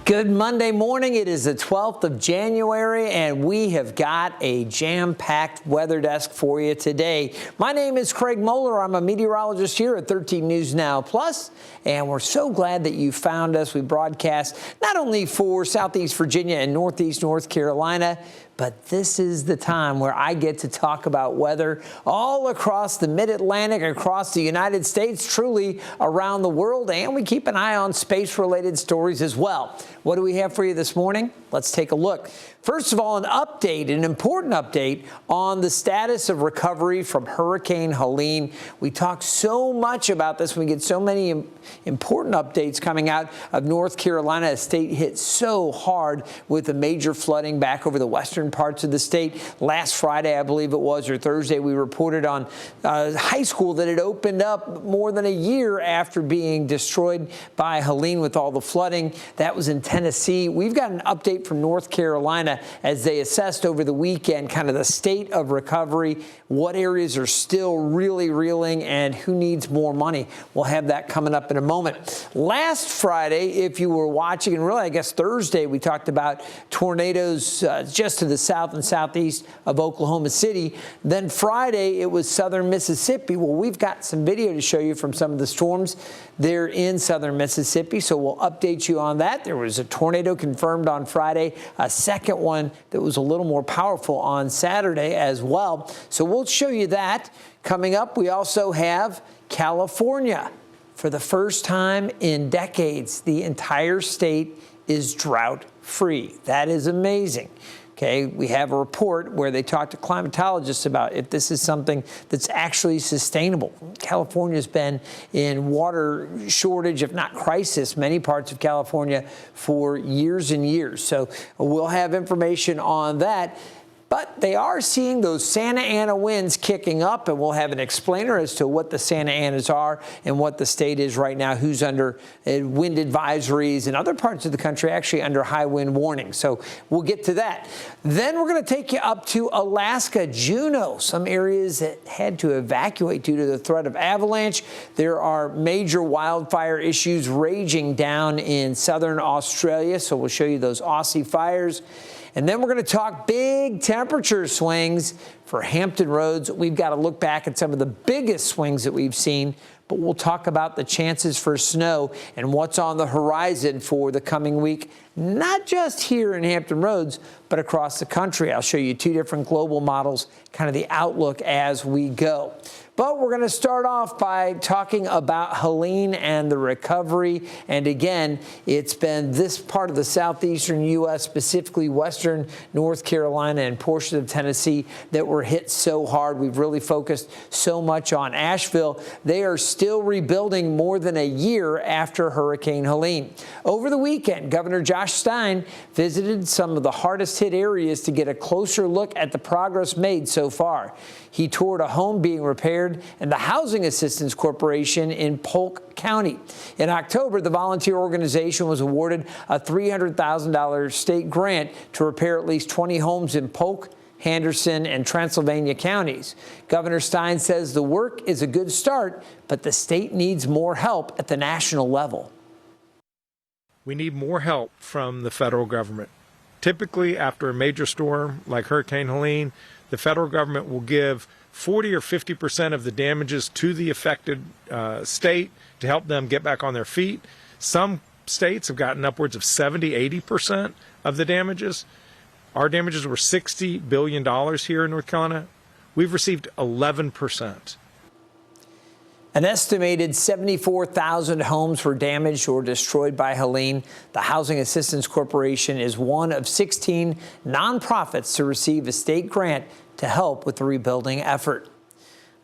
Good Monday morning. It is the 12th of January, and we have got a jam-packed weather desk for you today. My name is Craig Moeller. I'm a meteorologist here at 13 News Now Plus, and we're so glad that you found us. We broadcast not only for Southeast Virginia and Northeast North Carolina, but this is the time where I get to talk about weather all across the mid-Atlantic, across the United States, truly around the world, and we keep an eye on space-related stories as well. What do we have for you this morning? Let's take a look. First of all, an update, an important update on the status of recovery from Hurricane Helene. We talk so much about this. We get so many important updates coming out of North Carolina. A state hit so hard with the major flooding back over the western parts of the state. Last Friday, I believe it was, or Thursday, we reported on a high school that had opened up more than a year after being destroyed by Helene with all the flooding. That was in Tennessee. We've got an update from North Carolina as they assessed over the weekend kind of the state of recovery, what areas are still really reeling, and who needs more money. We'll have that coming up in a moment. Last Friday, if you were watching, and really I guess Thursday, we talked about tornadoes just to the south and southeast of Oklahoma City. Then Friday, it was southern Mississippi. Well, we've got some video to show you from some of the storms there in southern Mississippi, so we'll update you on that. There was a tornado confirmed on Friday, a second one that was a little more powerful on Saturday as well. So we'll show you that. Coming up, we also have California. For the first time in decades, the entire state is drought-free. That is amazing. Okay, we have a report where they talk to climatologists about if this is something that's actually sustainable. California's been in water shortage, if not crisis, many parts of California for years and years. So we'll have information on that. But they are seeing those Santa Ana winds kicking up, and we'll have an explainer as to what the Santa Anas are and what the state is right now, who's under wind advisories, and other parts of the country actually under high wind warnings. So we'll get to that. Then we're going to take you up to Alaska, Juneau, some areas that had to evacuate due to the threat of avalanche. There are major wildfire issues raging down in southern Australia, so we'll show you those Aussie fires. And then we're going to talk big temperature swings for Hampton Roads. We've got to look back at some of the biggest swings that we've seen, but we'll talk about the chances for snow and what's on the horizon for the coming week, not just here in Hampton Roads, but across the country. I'll show you two different global models, kind of the outlook as we go. But we're going to start off by talking about Helene and the recovery. And again, it's been this part of the southeastern U.S., specifically western North Carolina and portions of Tennessee, that were hit so hard. We've really focused so much on Asheville. They are still rebuilding more than a year after Hurricane Helene. Over the weekend, Governor Josh Stein visited some of the hardest hit areas to get a closer look at the progress made so far. He toured a home being repaired and the Housing Assistance Corporation in Polk County. In October, the volunteer organization was awarded a $300,000 state grant to repair at least 20 homes in Polk, Henderson, and Transylvania counties. Governor Stein says the work is a good start, but the state needs more help at the national level. We need more help from the federal government. Typically, after a major storm like Hurricane Helene, the federal government will give 40 or 50% of the damages to the affected state to help them get back on their feet. Some states have gotten upwards of 70, 80% of the damages. Our damages were $60 billion here in North Carolina. We've received 11%. An estimated 74,000 homes were damaged or destroyed by Helene. The Housing Assistance Corporation is one of 16 nonprofits to receive a state grant to help with the rebuilding effort.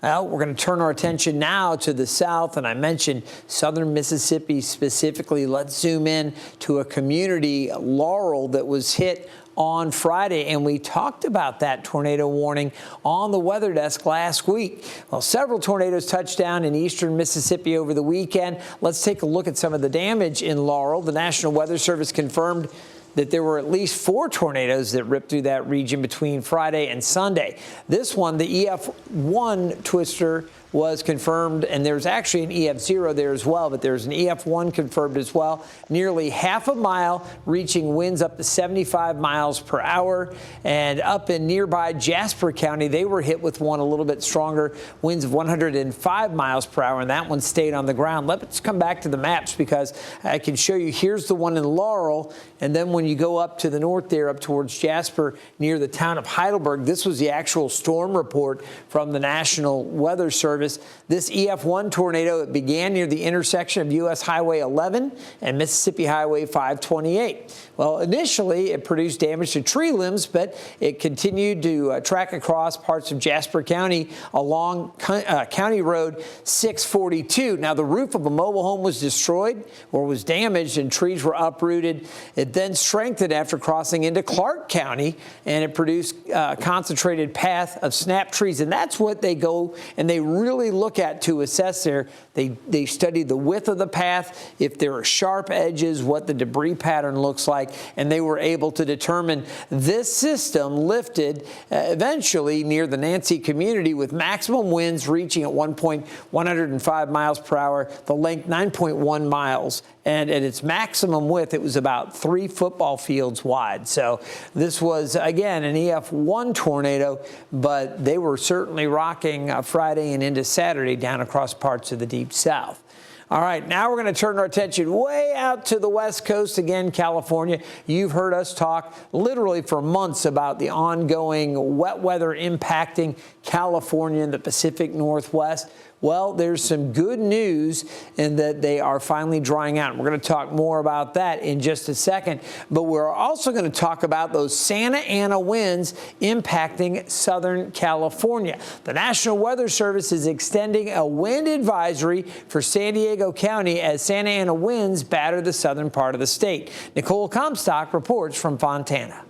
Well, we're going to turn our attention now to the south, and I mentioned southern Mississippi specifically. Let's zoom in to a community, Laurel, that was hit on Friday, and we talked about that tornado warning on the weather desk last week. Well, several tornadoes touched down in eastern Mississippi over the weekend. Let's take a look at some of the damage in Laurel. The National Weather Service confirmed that there were at least 4 tornadoes that ripped through that region between Friday and Sunday. This one, the EF1 twister, was confirmed, and there's actually an EF0 there as well, but there's an EF1 confirmed as well. Nearly half a mile, reaching winds up to 75 miles per hour. And up in nearby Jasper County, they were hit with one a little bit stronger, winds of 105 miles per hour, and that one stayed on the ground. Let's come back to the maps because I can show you. Here's the one in Laurel, and then when you go up to the north there, up towards Jasper, near the town of Heidelberg, this was the actual storm report from the National Weather Service. This EF1 tornado, it began near the intersection of U.S. Highway 11 and Mississippi Highway 528. Well, initially, it produced damage to tree limbs, but it continued to track across parts of Jasper County along County Road 642. Now, the roof of a mobile home was destroyed or was damaged, and trees were uprooted. It then strengthened after crossing into Clark County, and it produced a concentrated path of snap trees. And that's what they go and they really look at to assess there. They study the width of the path, if there are sharp edges, what the debris pattern looks like, and they were able to determine this system lifted eventually near the Nancy community with maximum winds reaching at 105 miles per hour, the length 9.1 miles. And at its maximum width, it was about 3 football fields wide. So this was, again, an EF1 tornado, but they were certainly rocking Friday and into Saturday down across parts of the Deep South. All right, now we're going to turn our attention way out to the West Coast again, California. You've heard us talk literally for months about the ongoing wet weather impacting California and the Pacific Northwest. Well, there's some good news in that they are finally drying out. We're going to talk more about that in just a second. But we're also going to talk about those Santa Ana winds impacting Southern California. The National Weather Service is extending a wind advisory for San Diego County as Santa Ana winds batter the southern part of the state. Nicole Comstock reports from Fontana.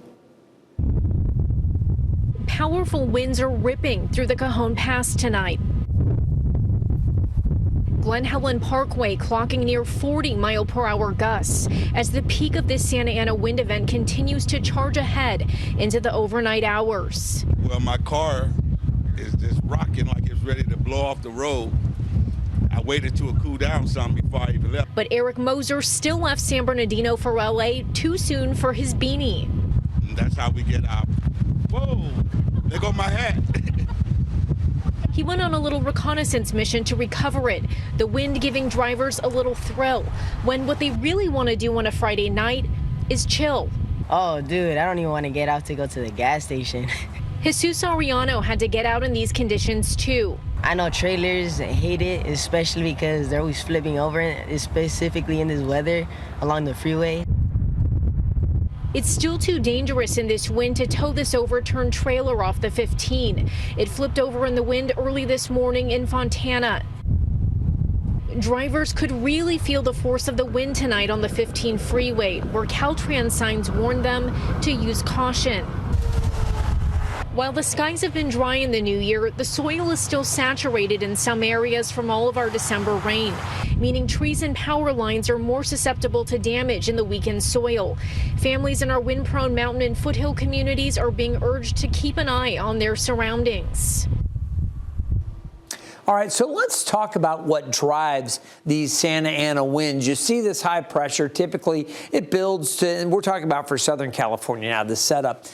Powerful winds are ripping through the Cajon Pass tonight. Glen Helen Parkway clocking near 40-mile-per-hour gusts as the peak of this Santa Ana wind event continues to charge ahead into the overnight hours. Well, my car is just rocking like it's ready to blow off the road. I waited till it cooled down some before I even left. But Eric Moser still left San Bernardino for LA too soon for his beanie. And that's how we get out. Whoa, there go my hat. He went on a little reconnaissance mission to recover it, the wind giving drivers a little thrill, when what they really want to do on a Friday night is chill. Oh, dude, I don't even want to get out to go to the gas station. Jesus Ariano had to get out in these conditions too. I know trailers hate it, especially because they're always flipping over, specifically in this weather along the freeway. It's still too dangerous in this wind to tow this overturned trailer off the 15. It flipped over in the wind early this morning in Fontana. Drivers could really feel the force of the wind tonight on the 15 freeway, where Caltrans signs warn them to use caution. While the skies have been dry in the new year, the soil is still saturated in some areas from all of our December rain, meaning trees and power lines are more susceptible to damage in the weakened soil. Families in our wind-prone mountain and foothill communities are being urged to keep an eye on their surroundings. All right, so let's talk about what drives these Santa Ana winds. You see this high pressure, typically it builds to, and we're talking about for Southern California now, the setup,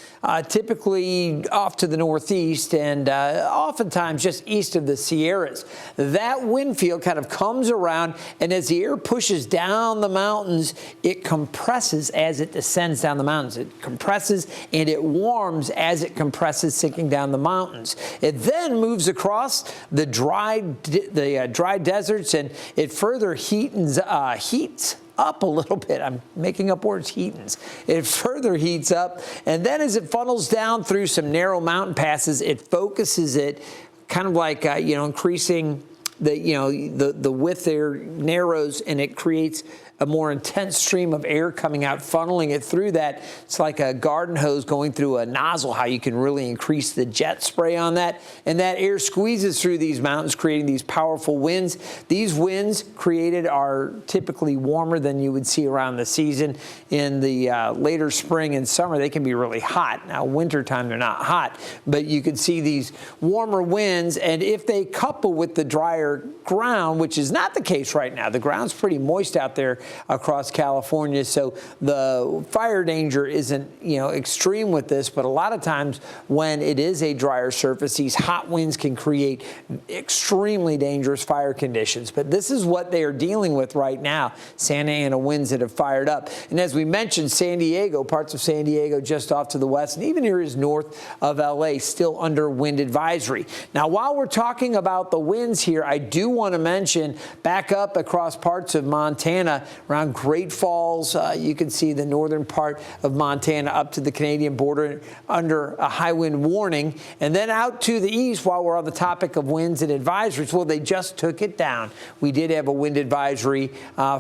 typically off to the northeast and oftentimes just east of the Sierras. That wind field kind of comes around, and as the air pushes down the mountains, it compresses as it descends down the mountains. It compresses and it warms as it compresses, sinking down the mountains. It then moves across the dry deserts, and it further heats up a little bit. I'm making up words, heatens. It further heats up, and then as it funnels down through some narrow mountain passes, it focuses it kind of like, increasing the width there narrows, and it creates a more intense stream of air coming out, funneling it through that. It's like a garden hose going through a nozzle, how you can really increase the jet spray on that. And that air squeezes through these mountains, creating these powerful winds. These winds created are typically warmer than you would see around the season. In the later spring and summer, they can be really hot. Now, wintertime, they're not hot, but you can see these warmer winds. And if they couple with the drier ground, which is not the case right now, the ground's pretty moist out there across California, so the fire danger isn't, extreme with this, but a lot of times when it is a drier surface, these hot winds can create extremely dangerous fire conditions. But this is what they are dealing with right now, Santa Ana winds that have fired up. And as we mentioned, San Diego, parts of San Diego just off to the west, and even areas north of LA, still under wind advisory. Now, while we're talking about the winds here, I do want to mention back up across parts of Montana, around Great Falls, you can see the northern part of Montana up to the Canadian border under a high wind warning. And then out to the east, while we're on the topic of winds and advisories, well, they just took it down. We did have a wind advisory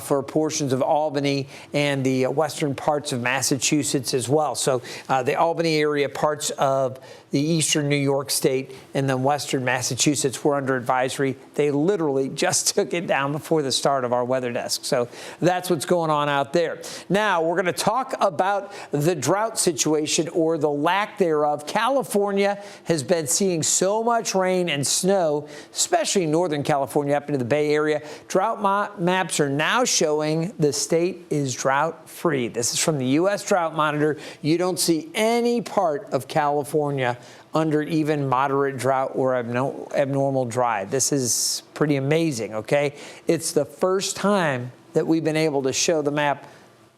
for portions of Albany and the western parts of Massachusetts as well. So the Albany area, parts of the eastern New York state, and then western Massachusetts were under advisory. They literally just took it down before the start of our weather desk. So that's what's going on out there. Now, we're going to talk about the drought situation, or the lack thereof. California has been seeing so much rain and snow, especially Northern California up into the Bay Area. Drought maps are now showing the state is drought-free. This is from the U.S. Drought Monitor. You don't see any part of California under even moderate drought or abnormal dry. This is pretty amazing, okay? It's the first time that we've been able to show the map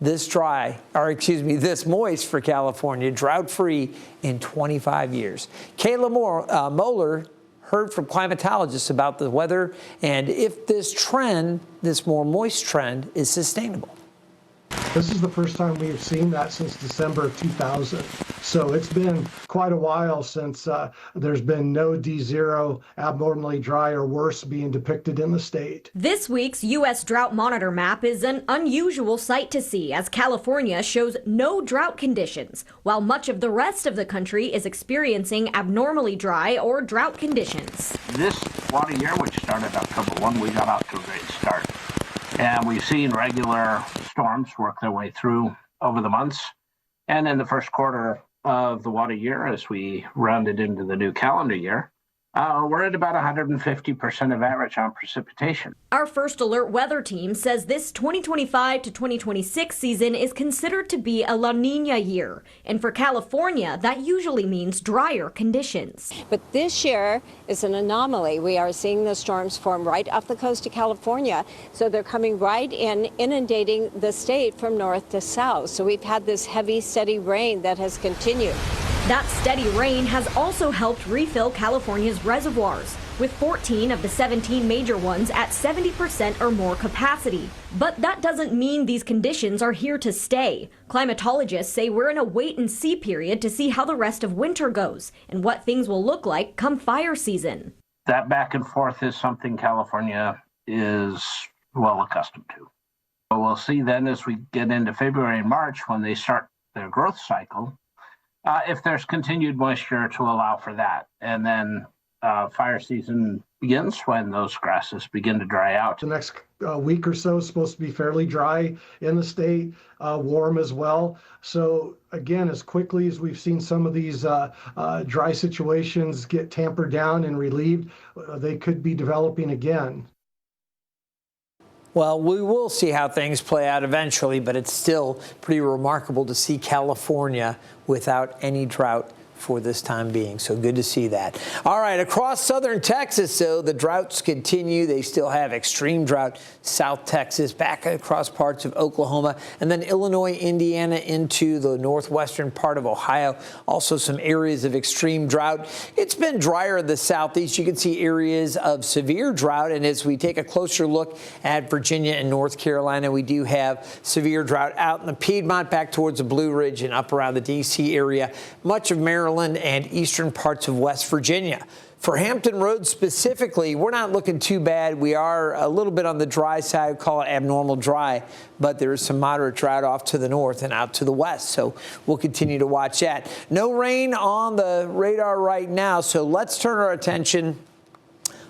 this moist for California, drought-free in 25 years. Kayla Moeller heard from climatologists about the weather and if this trend, this more moist trend, is sustainable. This is the first time we have seen that since December of 2000. So it's been quite a while since there's been no D0 abnormally dry or worse being depicted in the state. This week's U.S. Drought Monitor map is an unusual sight to see, as California shows no drought conditions, while much of the rest of the country is experiencing abnormally dry or drought conditions. This water year, which started October 1, we got off to a great start. And we've seen regular storms work their way through over the months. And in the first quarter of the water year, as we rounded into the new calendar year, we're at about 150% of average on precipitation. Our First Alert weather team says this 2025 to 2026 season is considered to be a La Nina year. And for California, that usually means drier conditions. But this year is an anomaly. We are seeing the storms form right off the coast of California. So they're coming right in, inundating the state from north to south. So we've had this heavy, steady rain that has continued. That steady rain has also helped refill California's reservoirs, with 14 of the 17 major ones at 70% or more capacity. But that doesn't mean these conditions are here to stay. Climatologists say we're in a wait-and-see period to see how the rest of winter goes and what things will look like come fire season. That back and forth is something California is well accustomed to. But we'll see then as we get into February and March, when they start their growth cycle, if there's continued moisture to allow for that. And then fire season begins when those grasses begin to dry out. The next week or so is supposed to be fairly dry in the state, warm as well. So again, as quickly as we've seen some of these dry situations get tampered down and relieved, they could be developing again. Well, we will see how things play out eventually, but it's still pretty remarkable to see California without any drought for this time being. So good to see that. All right, across southern Texas, though, the droughts continue. They still have extreme drought. South Texas, back across parts of Oklahoma, and then Illinois, Indiana, into the northwestern part of Ohio. Also some areas of extreme drought. It's been drier in the southeast. You can see areas of severe drought. And as we take a closer look at Virginia and North Carolina, we do have severe drought out in the Piedmont, back towards the Blue Ridge and up around the D.C. area. Much of Maryland Maryland and eastern parts of West Virginia. For Hampton Roads specifically, we're not looking too bad. We are a little bit on the dry side, call it abnormal dry, but there is some moderate drought off to the north and out to the west. So we'll continue to watch that. No rain on the radar right now, so let's turn our attention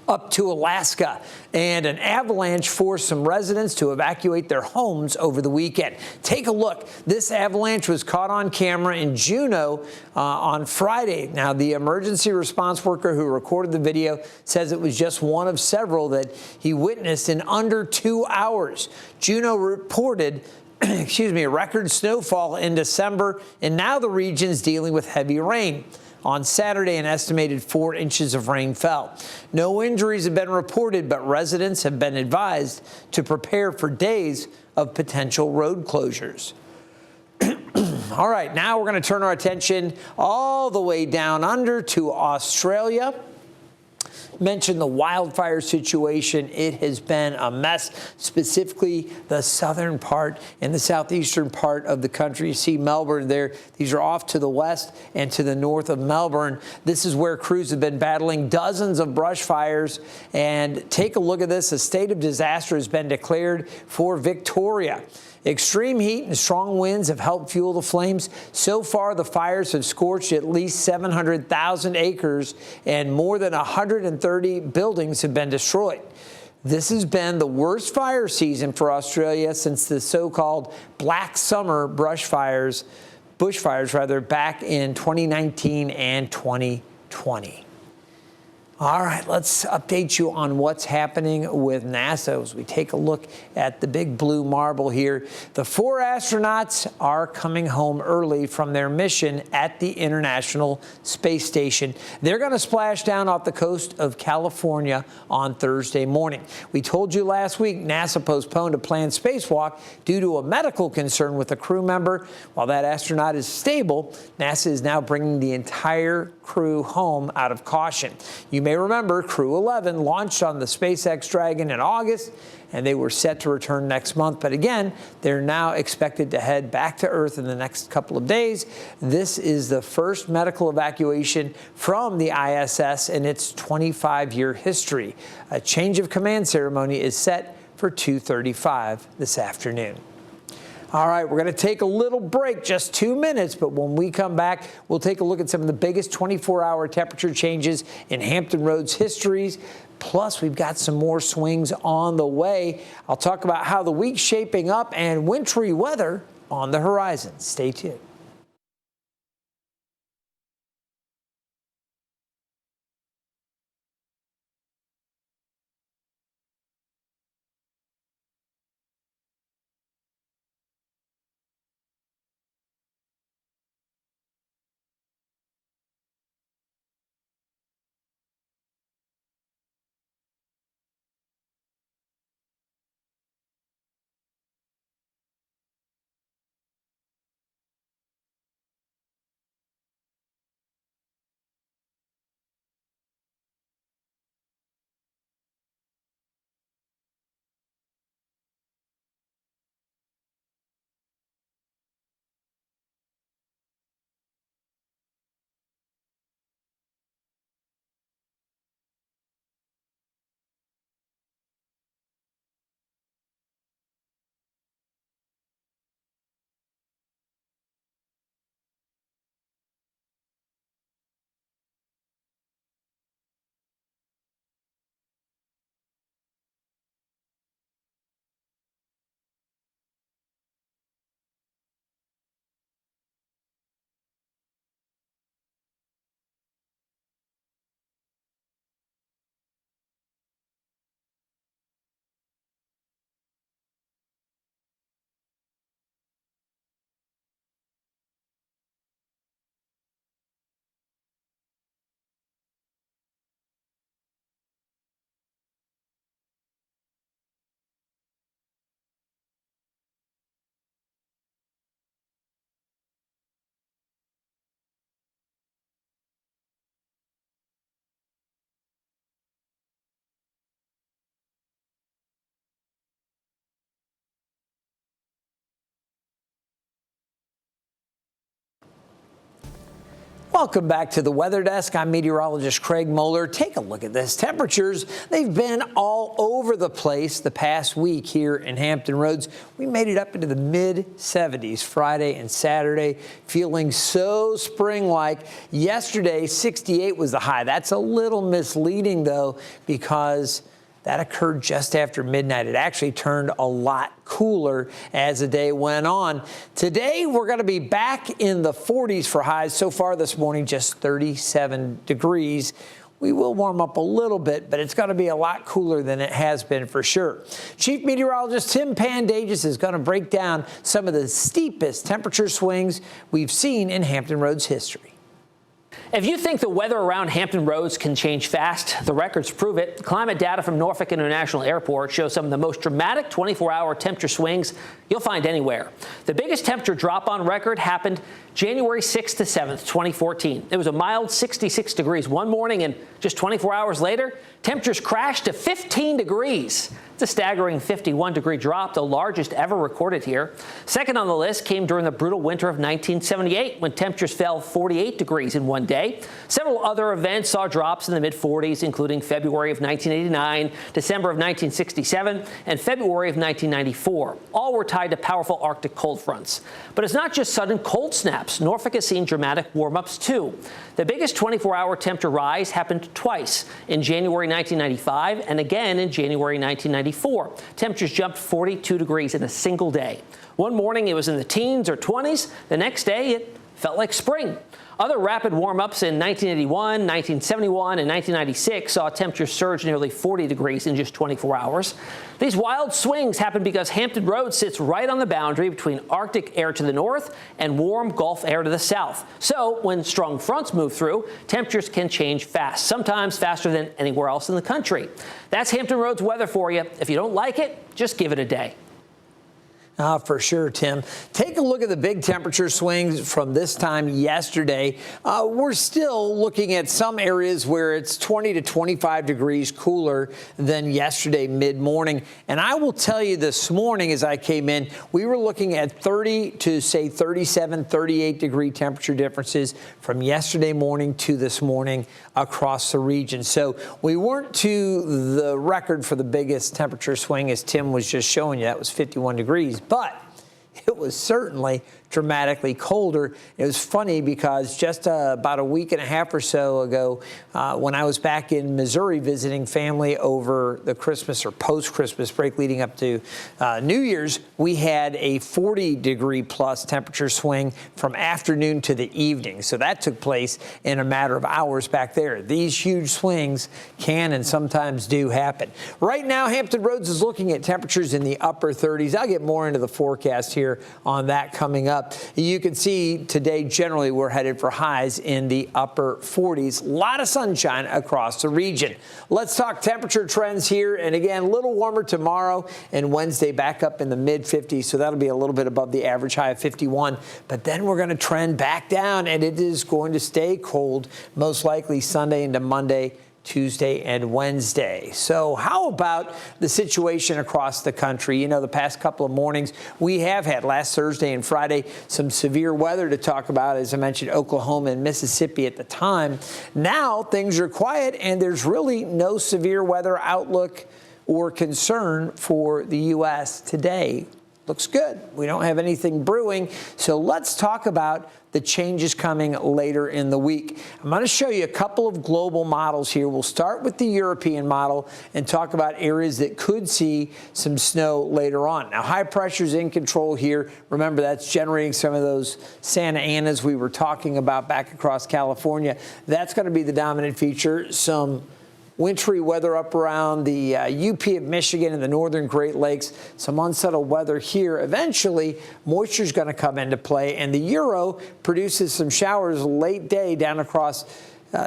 up to Alaska, and an avalanche forced some residents to evacuate their homes over the weekend. Take a look. This avalanche was caught on camera in Juneau on Friday. Now, the emergency response worker who recorded the video says it was just one of several that he witnessed in under 2 hours. Juneau reported a record snowfall in December, and now the region's dealing with heavy rain. On Saturday, an estimated 4 inches of rain fell. No injuries have been reported, but residents have been advised to prepare for days of potential road closures. All right, now we're going to turn our attention all the way down under to Australia. Mentioned the wildfire situation. It has been a mess, specifically the southern part and the southeastern part of the country. You see Melbourne there. These are off to the west and to the north of Melbourne. This is where crews have been battling dozens of brush fires. And take a look at this. A state of disaster has been declared for Victoria. Extreme heat and strong winds have helped fuel the flames. So far, the fires have scorched at least 700,000 acres, and more than 130 buildings have been destroyed. This has been the worst fire season for Australia since the so-called Black Summer bushfires back in 2019 and 2020. All right, let's update you on what's happening with NASA as we take a look at the big blue marble here. The 4 astronauts are coming home early from their mission at the International Space Station. They're going to splash down off the coast of California on Thursday morning. We told you last week NASA postponed a planned spacewalk due to a medical concern with a crew member. While that astronaut is stable, NASA is now bringing the entire crew home out of caution. You may remember Crew 11 launched on the SpaceX Dragon in August, and they were set to return next month. But again, they're now expected to head back to Earth in the next couple of days. This is the first medical evacuation from the ISS in its 25-year history. A change of command ceremony is set for 2:35 this afternoon. All right, we're going to take a little break, just 2 minutes, but when we come back, we'll take a look at some of the biggest 24-hour temperature changes in Hampton Roads histories. Plus, we've got some more swings on the way. I'll talk about how the week's shaping up and wintry weather on the horizon. Stay tuned. Welcome back to the Weather Desk. I'm meteorologist Craig Moeller. Take a look at this. Temperatures, they've been all over the place the past week here in Hampton Roads. We made it up into the mid-70s Friday and Saturday, feeling so spring-like. Yesterday, 68 was the high. That's a little misleading, though, because that occurred just after midnight. It actually turned a lot cooler as the day went on. Today, we're going to be back in the 40s for highs. So far this morning, just 37 degrees. We will warm up a little bit, but it's going to be a lot cooler than it has been for sure. Chief Meteorologist Tim Pandages is going to break down some of the steepest temperature swings we've seen in Hampton Roads history. If you think the weather around Hampton Roads can change fast, the records prove it. Climate data from Norfolk International Airport shows some of the most dramatic 24-hour temperature swings you'll find anywhere. The biggest temperature drop on record happened January 6th to 7th, 2014. It was a mild 66 degrees one morning, and just 24 hours later, temperatures crashed to 15 degrees. It's a staggering 51-degree drop, the largest ever recorded here. Second on the list came during the brutal winter of 1978, when temperatures fell 48 degrees in one day. Several other events saw drops in the mid-40s, including February of 1989, December of 1967, and February of 1994. All were tied to powerful Arctic cold fronts. But it's not just sudden cold snaps. Norfolk has seen dramatic warm-ups, too. The biggest 24-hour temperature rise happened twice, in January 1995 and again in January 1994. Temperatures jumped 42 degrees in a single day. One morning it was in the teens or 20s. The next day it felt like spring. Other rapid warm-ups in 1981, 1971, and 1996 saw temperatures surge nearly 40 degrees in just 24 hours. These wild swings happen because Hampton Roads sits right on the boundary between Arctic air to the north and warm Gulf air to the south. So when strong fronts move through, temperatures can change fast, sometimes faster than anywhere else in the country. That's Hampton Roads weather for you. If you don't like it, just give it a day. For sure, Tim. Take a look at the big temperature swings from this time yesterday. We're still looking at some areas where it's 20 to 25 degrees cooler than yesterday mid-morning. And I will tell you this morning as I came in, we were looking at 30 to, say, 37, 38 degree temperature differences from yesterday morning to this morning across the region. So we weren't to the record for the biggest temperature swing, as Tim was just showing you. That was 51 degrees. But it was certainly dramatically colder. It was funny because just about a week and a half or so ago, when I was back in Missouri visiting family over the Christmas or post-Christmas break leading up to New Year's, we had a 40-degree plus temperature swing from afternoon to the evening. So that took place in a matter of hours back there. These huge swings can and sometimes do happen. Right now, Hampton Roads is looking at temperatures in the upper 30s. I'll get more into the forecast here on that coming up. You can see today, generally, we're headed for highs in the upper 40s. A lot of sunshine across the region. Let's talk temperature trends here. And again, a little warmer tomorrow and Wednesday back up in the mid-50s. So that'll be a little bit above the average high of 51. But then we're going to trend back down, and it is going to stay cold, most likely Sunday into Monday, Tuesday and Wednesday. So how about the situation across the country? You know, the past couple of mornings we have had, last Thursday and Friday, some severe weather to talk about. As I mentioned, Oklahoma and Mississippi at the time. Now things are quiet and there's really no severe weather outlook or concern for the U.S. today. Looks good. We don't have anything brewing. So let's talk about the changes coming later in the week. I'm going to show you a couple of global models here. We'll start with the European model and talk about areas that could see some snow later on. Now, high pressure is in control here. Remember, that's generating some of those Santa Anas we were talking about back across California. That's going to be the dominant feature. Some wintry weather up around the UP of Michigan and the northern Great Lakes. Some unsettled weather here. Eventually, moisture is going to come into play, and the Euro produces some showers late day down across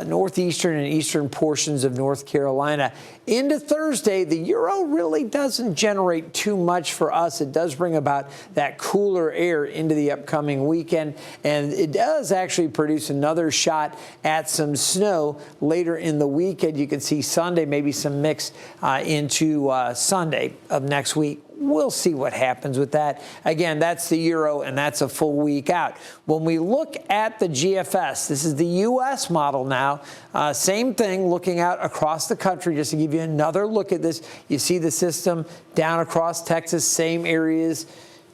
northeastern and eastern portions of North Carolina. Into Thursday, the Euro really doesn't generate too much for us. It does bring about that cooler air into the upcoming weekend, and it does actually produce another shot at some snow later in the weekend. You can see Sunday, maybe some mix into Sunday of next week. we'll see what happens with that. Again, that's the euro, and that's a full week out. When we look at the GFS, this is the U.S. model now. Same thing, looking out across the country, just to give you another look at this. You see the system down across Texas, same areas.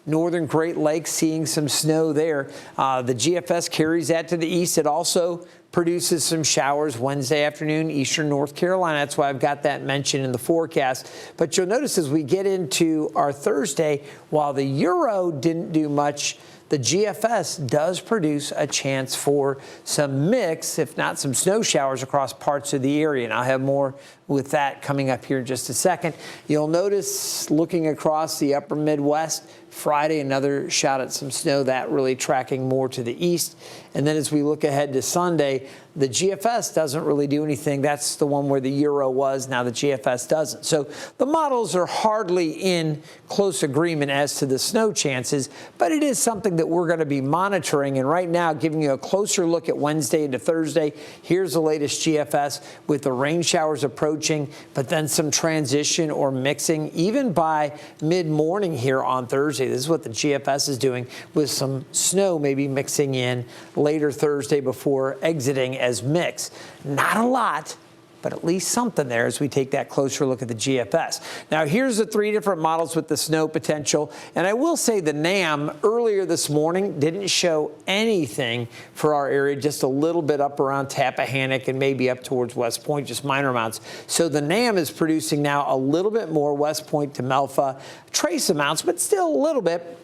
Northern Great Lakes seeing some snow there. The GFS carries that to the east. It also produces some showers Wednesday afternoon, eastern North Carolina. That's why I've got that mentioned in the forecast. But you'll notice as we get into our Thursday, while the euro didn't do much, the GFS does produce a chance for some mix, if not some snow showers across parts of the area. And I'll have more with that coming up here in just a second. You'll notice looking across the upper Midwest, Friday, another shot at some snow, that really tracking more to the east. And then as we look ahead to Sunday, the GFS doesn't really do anything. That's the one where the euro was. Now the GFS doesn't. So the models are hardly in close agreement as to the snow chances, but it is something that we're going to be monitoring. And right now, giving you a closer look at Wednesday into Thursday, here's the latest GFS with the rain showers approaching, but then some transition or mixing even by mid-morning here on Thursday. This is what the GFS is doing, with some snow maybe mixing in later Thursday before exiting as mix. Not a lot, but at least something there as we take that closer look at the GFS. Now, here's the three different models with the snow potential. And I will say the NAM earlier this morning didn't show anything for our area, just a little bit up around Tappahannock and maybe up towards West Point, just minor amounts. So the NAM is producing now a little bit more, West Point to Melfa, trace amounts, but still a little bit.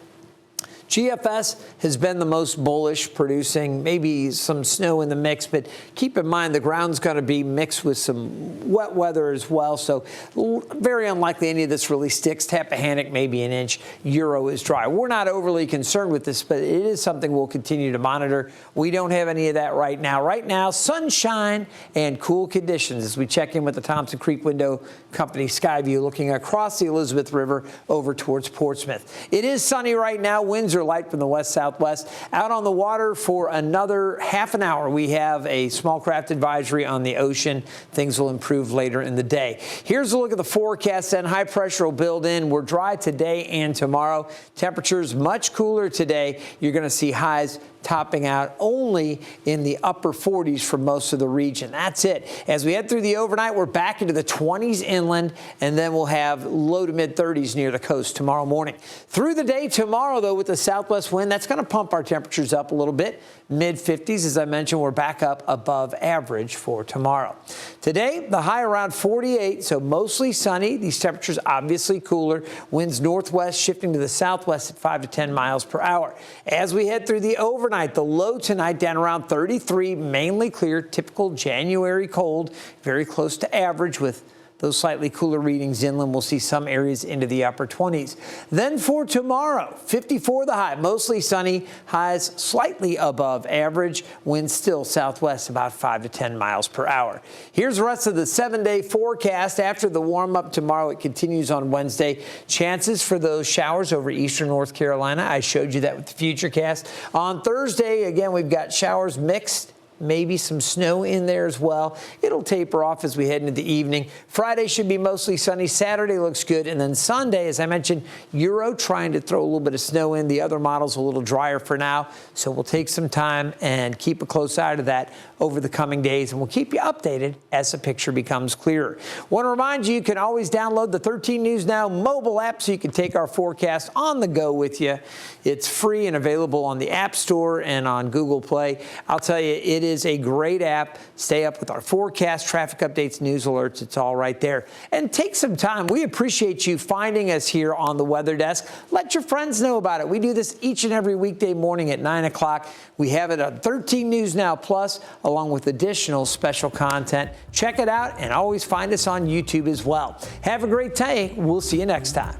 GFS has been the most bullish, producing maybe some snow in the mix, but keep in mind the ground's going to be mixed with some wet weather as well, so very unlikely any of this really sticks. Tappahannock maybe an inch, euro is dry. We're not overly concerned with this, but it is something we'll continue to monitor. We don't have any of that right now. Right now, sunshine and cool conditions as we check in with the Thompson Creek Window Company Skyview, looking across the Elizabeth River over towards Portsmouth. It is sunny right now. Winds are light from the west-southwest. Out on the water for another half an hour, we have a small craft advisory on the ocean. Things will improve later in the day. Here's a look at the forecast, and high pressure will build in. We're dry today and tomorrow. Temperatures much cooler today. You're going to see highs topping out only in the upper 40s for most of the region. That's it. As we head through the overnight, we're back into the 20s inland, and then we'll have low to mid 30s near the coast tomorrow morning. Through the day tomorrow, though, with the southwest wind, that's going to pump our temperatures up a little bit. Mid 50s, as I mentioned, we're back up above average for tomorrow. Today, the high around 48, so mostly sunny. These temperatures obviously cooler. Winds northwest shifting to the southwest at 5 to 10 miles per hour. As we head through the overnight, the low tonight down around 33, mainly clear, typical January cold, very close to average with those slightly cooler readings inland. We'll see some areas into the upper 20s. Then for tomorrow, 54 the high, mostly sunny, highs slightly above average, winds still southwest about 5 to 10 miles per hour. Here's the rest of the 7-day forecast. After the warm up tomorrow, it continues on Wednesday. Chances for those showers over eastern North Carolina. I showed you that with the Futurecast. On Thursday, again, we've got showers mixed. Maybe some snow in there as well. It'll taper off as we head into the evening. Friday should be mostly sunny. Saturday looks good. And then Sunday, as I mentioned, euro trying to throw a little bit of snow in. The other models a little drier for now. So we'll take some time and keep a close eye to that over the coming days. And we'll keep you updated as the picture becomes clearer. Want to remind you can always download the 13 News Now mobile app so you can take our forecast on the go with you. It's free and available on the App Store and on Google Play. I'll tell you, it is a great app. Stay up with our forecast, traffic updates, news alerts. It's all right there. And take some time. We appreciate you finding us here on the Weather Desk. Let your friends know about it. We do this each and every weekday morning at 9 o'clock. We have it on 13 News Now Plus, along with additional special content. Check it out and always find us on YouTube as well. Have a great day. We'll see you next time.